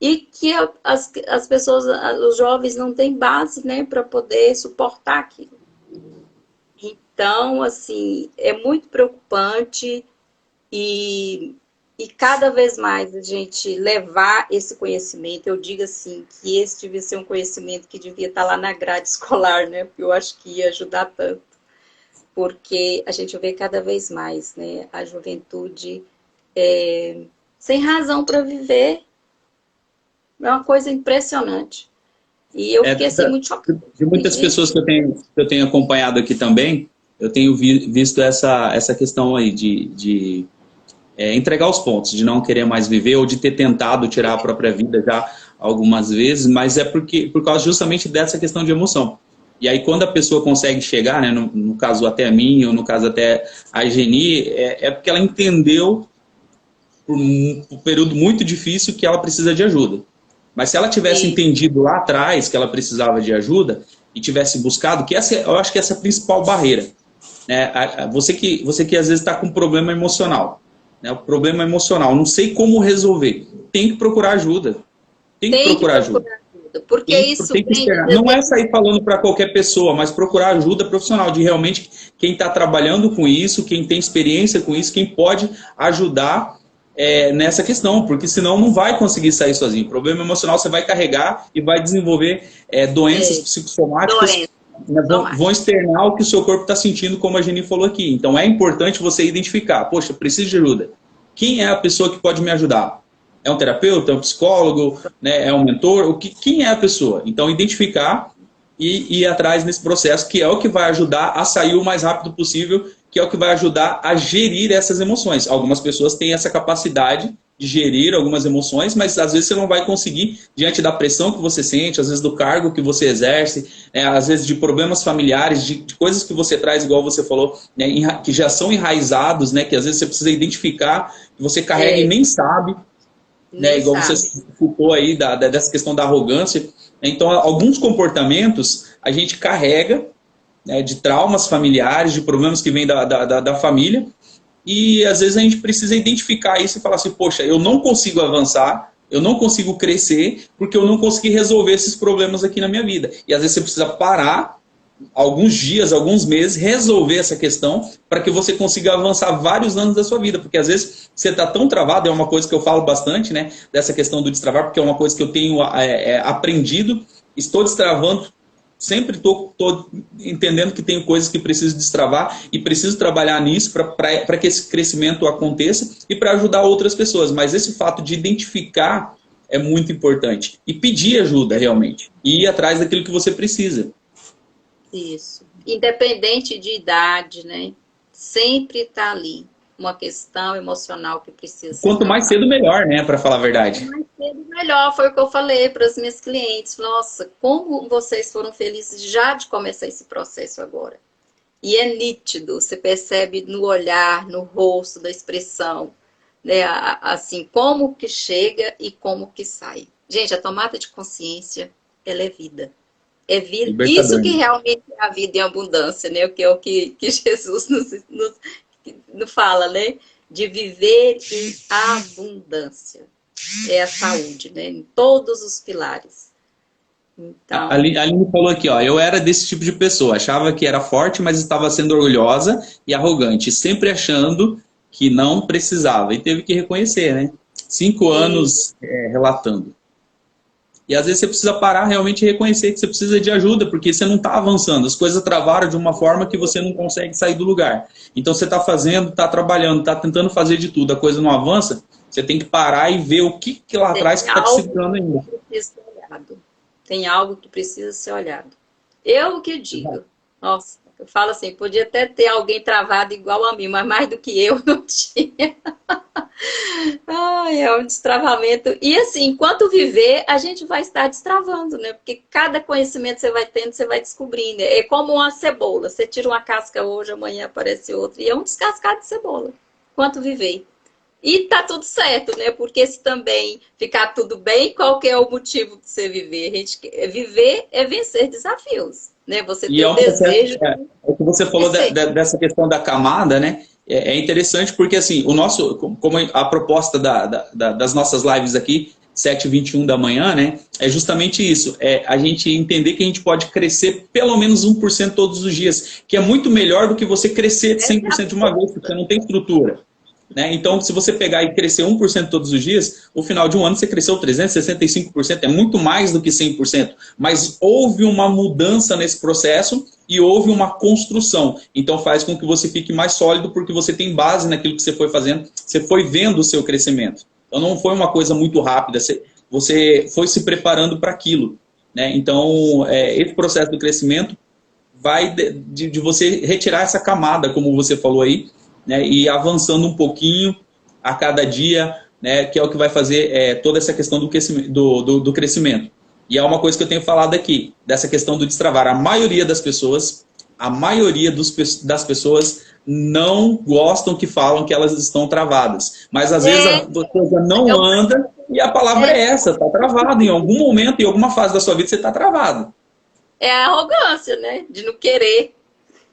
e que as pessoas, os jovens não têm base, né, para poder suportar aquilo. Então, assim, é muito preocupante e cada vez mais a gente levar esse conhecimento, eu digo assim, que esse devia ser um conhecimento que devia estar lá na grade escolar, né? Porque eu acho que ia ajudar tanto. Porque a gente vê cada vez mais, né? A juventude sem razão para viver. É uma coisa impressionante. E eu fiquei assim muito chocada. De muitas pessoas que eu tenho acompanhado aqui também, eu tenho visto essa questão aí de entregar os pontos, de não querer mais viver ou de ter tentado tirar a própria vida já algumas vezes, mas é por causa justamente dessa questão de emoção. E aí quando a pessoa consegue chegar, né, no caso até a mim, ou no caso até a Geni, é porque ela entendeu por um período muito difícil que ela precisa de ajuda. Mas se ela tivesse entendido lá atrás que ela precisava de ajuda e tivesse buscado, eu acho que essa é a principal barreira. Né? Você que às vezes está com um problema emocional, né? O problema emocional, não sei como resolver, tem que procurar ajuda. Tem que procurar ajuda. Porque isso não é sair falando para qualquer pessoa, mas procurar ajuda profissional, de realmente quem está trabalhando com isso, quem tem experiência com isso, quem pode ajudar nessa questão, porque senão não vai conseguir sair sozinho. O problema emocional você vai carregar e vai desenvolver doenças psicossomáticas, vão externar o que o seu corpo está sentindo, como a Geni falou aqui. Então é importante você identificar, poxa, preciso de ajuda. Quem é a pessoa que pode me ajudar? É um terapeuta, é um psicólogo, né, é um mentor? Quem é a pessoa? Então identificar e ir atrás nesse processo, que é o que vai ajudar a sair o mais rápido possível, que é o que vai ajudar a gerir essas emoções. Algumas pessoas têm essa capacidade de gerir algumas emoções, mas às vezes você não vai conseguir diante da pressão que você sente, às vezes do cargo que você exerce, às vezes de problemas familiares, de coisas que você traz, igual você falou, né, que já são enraizados, né, que às vezes você precisa identificar, que você carrega e nem sabe, né, igual você culpou aí dessa questão da arrogância. Então, alguns comportamentos a gente carrega, né, de traumas familiares, de problemas que vêm da família, e às vezes a gente precisa identificar isso e falar assim, poxa, eu não consigo avançar, eu não consigo crescer, porque eu não consegui resolver esses problemas aqui na minha vida. E às vezes você precisa parar alguns dias, alguns meses, resolver essa questão para que você consiga avançar vários anos da sua vida, porque às vezes você está tão travado, é uma coisa que eu falo bastante, né, dessa questão do destravar, porque é uma coisa que eu tenho aprendido, estou destravando, sempre estou entendendo que tenho coisas que preciso destravar e preciso trabalhar nisso para que esse crescimento aconteça e para ajudar outras pessoas, mas esse fato de identificar é muito importante e pedir ajuda realmente, e ir atrás daquilo que você precisa. Isso. Independente de idade, né? Sempre está ali uma questão emocional que precisa ser Quanto mais tratada. cedo, melhor, né? Para falar a verdade. Mais cedo, melhor, foi o que eu falei para as minhas clientes. Nossa, como vocês foram felizes já de começar esse processo agora. E é nítido, você percebe no olhar, no rosto, da expressão, né? Assim, como que chega e como que sai. Gente, a tomada de consciência, ela é vida. É vida. Isso Libertador, que né? realmente é a vida em abundância, né? O que é o que Jesus nos fala, né? De viver em abundância. É a saúde, né? Em todos os pilares. A Então, Aline falou aqui, ó, eu era desse tipo de pessoa, achava que era forte, mas estava sendo orgulhosa e arrogante, sempre achando que não precisava, e teve que reconhecer, né? 5 anos relatando. E às vezes você precisa parar realmente e reconhecer que você precisa de ajuda, porque você não está avançando, as coisas travaram de uma forma que você não consegue sair do lugar. Então você está fazendo, está trabalhando, está tentando fazer de tudo, a coisa não avança, você tem que parar e ver o que lá tem atrás que está te algo segurando ainda. que precisa ser olhado. Tem algo que precisa ser olhado. Eu que digo. Nossa, eu falo assim, podia até ter alguém travado igual a mim, mas mais do que eu não tinha. Ai, é um destravamento. E assim, enquanto viver, a gente vai estar destravando, né? Porque cada conhecimento que você vai tendo, você vai descobrindo. É como uma cebola. Você tira uma casca hoje, amanhã aparece outra. E é um descascar de cebola. Enquanto viver. E tá tudo certo, né? Porque se também ficar tudo bem, qual que é o motivo de você viver? Viver é vencer desafios, né? Você E ter é o um processo, desejo de o que você falou vencer. dessa questão da camada, né? É interessante porque, assim, o nosso, como a proposta das nossas lives aqui, 7h21 da manhã, né? É justamente isso, é a gente entender que a gente pode crescer pelo menos 1% todos os dias, que é muito melhor do que você crescer Essa é a 100% de uma vez, porque você força. não tem estrutura. Né? Então, se você pegar e crescer 1% todos os dias, no final de um ano você cresceu 365%, é muito mais do que 100%. Mas houve uma mudança nesse processo e houve uma construção. Então, faz com que você fique mais sólido, porque você tem base naquilo que você foi fazendo, você foi vendo o seu crescimento. Então, não foi uma coisa muito rápida, você foi se preparando para aquilo. Né? Então, esse processo do crescimento vai de você retirar essa camada, como você falou aí, né, e avançando um pouquinho a cada dia, né, que é o que vai fazer toda essa questão do crescimento. E é uma coisa que eu tenho falado aqui, dessa questão do destravar. A maioria das pessoas das pessoas não gostam que falam que elas estão travadas. Mas às vezes a É, coisa não anda e a palavra é essa, está travado. Em algum momento, em alguma fase da sua vida, você está travado. é a arrogância, né? De não querer,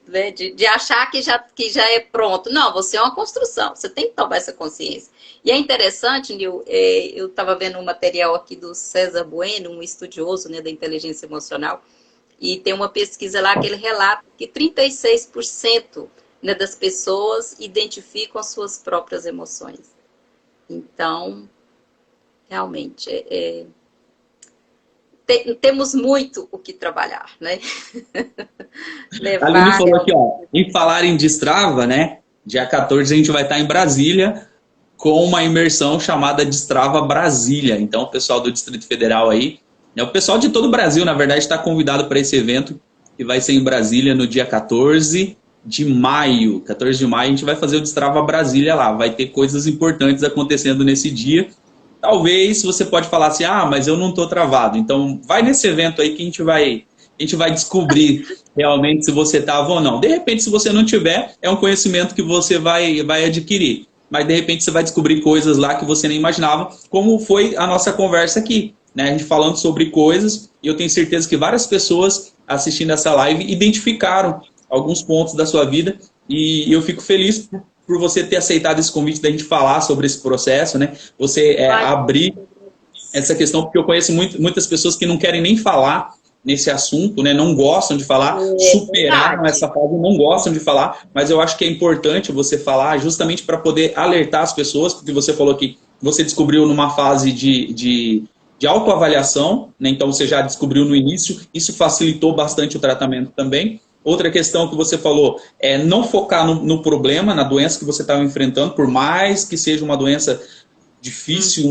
né? De achar que já é pronto. Não, você é uma construção. Você tem que tomar essa consciência. E é interessante, Nil, eu estava vendo um material aqui do César Bueno, um estudioso, né, da inteligência emocional, e tem uma pesquisa lá que ele relata que 36%, né, das pessoas identificam as suas próprias emoções. Então, realmente, temos muito o que trabalhar, né? A Aline Levar falou aqui, realmente. ó, em falar em Destrava, né? Dia 14 a gente vai estar em Brasília com uma imersão chamada Destrava Brasília. Então, o pessoal do Distrito Federal aí, né, o pessoal de todo o Brasil, na verdade, está convidado para esse evento que vai ser em Brasília no dia 14 de maio. 14 de maio a gente vai fazer o Destrava Brasília lá. Vai ter coisas importantes acontecendo nesse dia. Talvez você pode falar assim, ah, mas eu não estou travado. Então, vai nesse evento aí que a gente vai descobrir realmente se você estava ou não. De repente, se você não tiver, é um conhecimento que você vai adquirir. Mas, de repente, você vai descobrir coisas lá que você nem imaginava, como foi a nossa conversa aqui. Né? A gente falando sobre coisas, e eu tenho certeza que várias pessoas assistindo essa live identificaram alguns pontos da sua vida, e eu fico feliz por você ter aceitado esse convite da gente falar sobre esse processo, né? Você abrir essa questão, porque eu conheço muitas pessoas que não querem nem falar nesse assunto, né? Não gostam de falar, É superaram verdade. essa fase, não gostam de falar, mas eu acho que é importante você falar justamente para poder alertar as pessoas, porque você falou que você descobriu numa fase de autoavaliação, né? Então você já descobriu no início, isso facilitou bastante o tratamento também. Outra questão que você falou é não focar no problema, na doença que você estava enfrentando, por mais que seja uma doença difícil,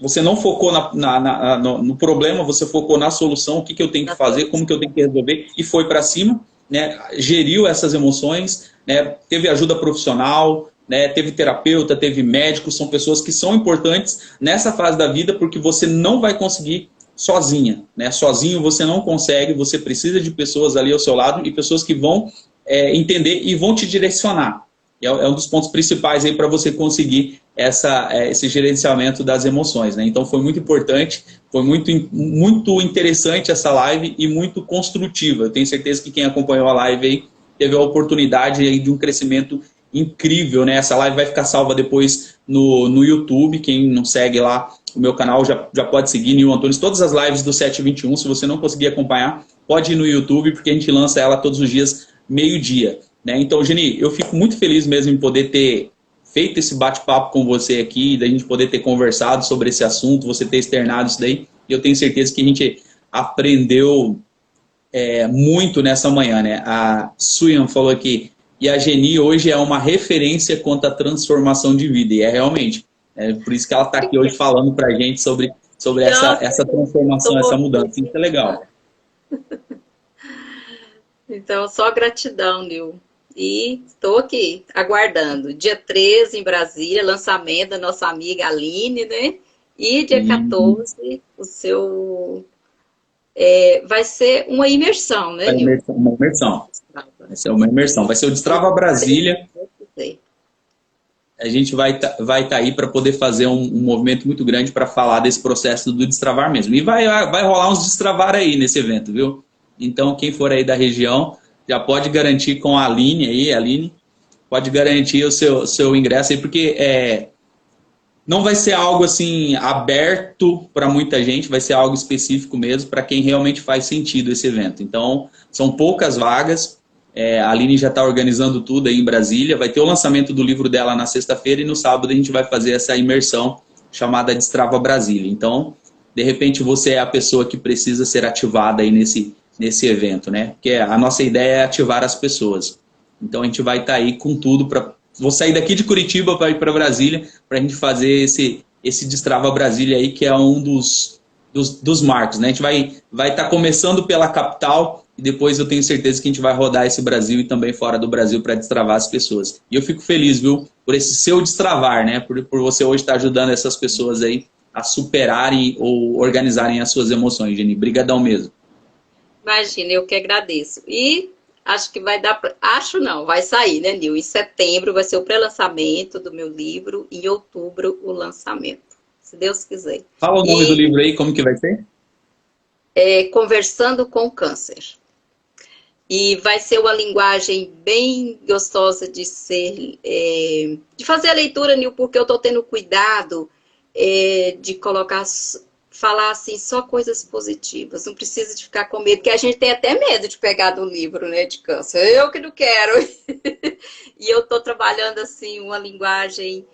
você não focou no problema, você focou na solução, o que eu tenho que fazer, como que eu tenho que resolver, e foi para cima, né? Geriu essas emoções, né? Teve ajuda profissional, né? Teve terapeuta, teve médico, são pessoas que são importantes nessa fase da vida, porque você não vai conseguir sozinha, né? Sozinho você não consegue, você precisa de pessoas ali ao seu lado e pessoas que vão entender e vão te direcionar. É um dos pontos principais aí para você conseguir esse gerenciamento das emoções, né? Então foi muito importante, foi muito interessante essa live e muito construtiva. Eu tenho certeza que quem acompanhou a live aí teve a oportunidade aí de um crescimento incrível, né? Essa live vai ficar salva depois no YouTube. Quem não segue lá o meu canal já pode seguir, Nil Antunes. Todas as lives do 721, se você não conseguir acompanhar, pode ir no YouTube, porque a gente lança ela todos os dias, meio-dia. Né? Então, Geni, eu fico muito feliz mesmo em poder ter feito esse bate-papo com você aqui, da gente poder ter conversado sobre esse assunto, você ter externado isso daí. E eu tenho certeza que a gente aprendeu muito nessa manhã. Né? A Suyan falou aqui, e a Geni hoje é uma referência quanto à transformação de vida. E realmente. Por isso que ela está aqui hoje falando para a gente sobre essa transformação, essa mudança. Isso é legal. Então, só gratidão, Nil. E estou aqui, aguardando. Dia 13, em Brasília, lançamento da nossa amiga Aline, né? E dia 14, o seu... vai ser uma imersão, né, Nil? Uma imersão. Vai ser uma imersão. Vai ser o Destrava Brasília. A gente vai tá aí para poder fazer um movimento muito grande para falar desse processo do destravar mesmo. E vai rolar uns destravar aí nesse evento, viu? Então, quem for aí da região, já pode garantir com a Aline aí, Aline, pode garantir o seu ingresso aí, porque não vai ser algo assim aberto para muita gente, vai ser algo específico mesmo para quem realmente faz sentido esse evento. Então, são poucas vagas. A Aline já está organizando tudo aí em Brasília. Vai ter o lançamento do livro dela na sexta-feira e no sábado a gente vai fazer essa imersão chamada Destrava Brasília. Então, de repente, você é a pessoa que precisa ser ativada aí nesse evento, né? Porque a nossa ideia é ativar as pessoas. Então, a gente vai estar aí com tudo para... Vou sair daqui de Curitiba para ir para Brasília para a gente fazer esse Destrava Brasília aí, que é um dos marcos, né? A gente vai estar começando pela capital e depois eu tenho certeza que a gente vai rodar esse Brasil e também fora do Brasil para destravar as pessoas. E eu fico feliz, viu, por esse seu destravar, né? Por você hoje estar ajudando essas pessoas aí a superarem ou organizarem as suas emoções, Geni. Brigadão mesmo. Imagina, eu que agradeço. E acho que vai dar pra... Acho não, vai sair, né, Nil? Em setembro vai ser o pré-lançamento do meu livro, em outubro o lançamento, se Deus quiser. Fala o nome do livro aí, como que vai ser? Conversando com o Câncer. E vai ser uma linguagem bem gostosa de ser, de fazer a leitura, Nil, porque eu estou tendo cuidado de falar assim, só coisas positivas. Não precisa de ficar com medo, porque a gente tem até medo de pegar do livro, né, de câncer. Eu que não quero. E eu estou trabalhando assim uma linguagem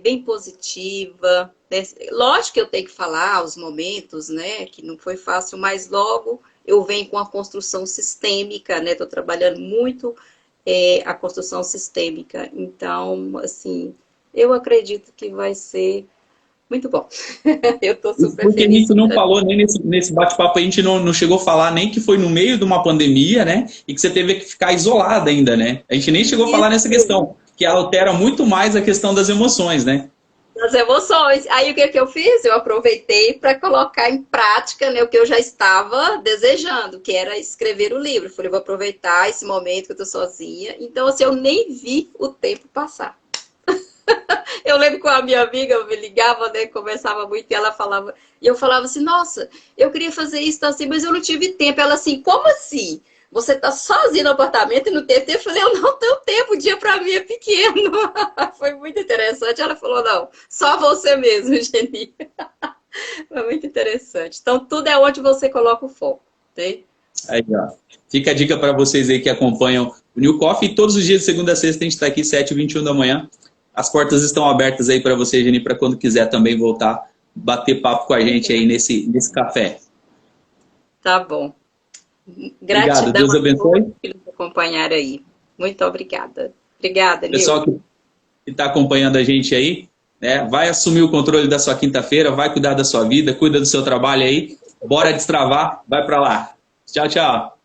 bem positiva. Né? Lógico que eu tenho que falar os momentos, né, que não foi fácil, mas logo eu venho com a construção sistêmica, né? Estou trabalhando muito a construção sistêmica. Então, assim, eu acredito que vai ser muito bom. Eu estou super Porque feliz. a gente não falou nem nesse bate-papo, a gente não chegou a falar nem que foi no meio de uma pandemia, né? E que você teve que ficar isolada ainda, né? A gente nem chegou a falar nessa questão, que altera muito mais a questão das emoções, né? Das emoções. Aí o que eu fiz? Eu aproveitei para colocar em prática, né, o que eu já estava desejando, que era escrever o livro. Falei, vou aproveitar esse momento que eu estou sozinha. Então, assim, eu nem vi o tempo passar. Eu lembro que a minha amiga eu me ligava, né, conversava muito, e ela falava, e eu falava assim, nossa, eu queria fazer isso assim, mas eu não tive tempo. Ela assim, como assim? Você tá sozinha no apartamento e não teve tempo? Eu falei, eu não tenho tempo, o dia pra mim é pequeno. Foi muito interessante. Ela falou, não, só você mesmo, Geni. Foi muito interessante. Então, tudo é onde você coloca o foco, né? Aí, ó. Fica a dica para vocês aí que acompanham o New Coffee. Todos os dias, de segunda a sexta, a gente está aqui, 7h21 da manhã. As portas estão abertas aí para você, Geni, para quando quiser também voltar, bater papo com a gente aí nesse café. Tá bom. Gratidão. Obrigado, Deus abençoe. Por acompanhar aí. Muito obrigada. Obrigada, Nil. Pessoal que está acompanhando a gente aí, né? Vai assumir o controle da sua quinta-feira, vai cuidar da sua vida, cuida do seu trabalho aí. Bora destravar, vai pra lá. Tchau, tchau.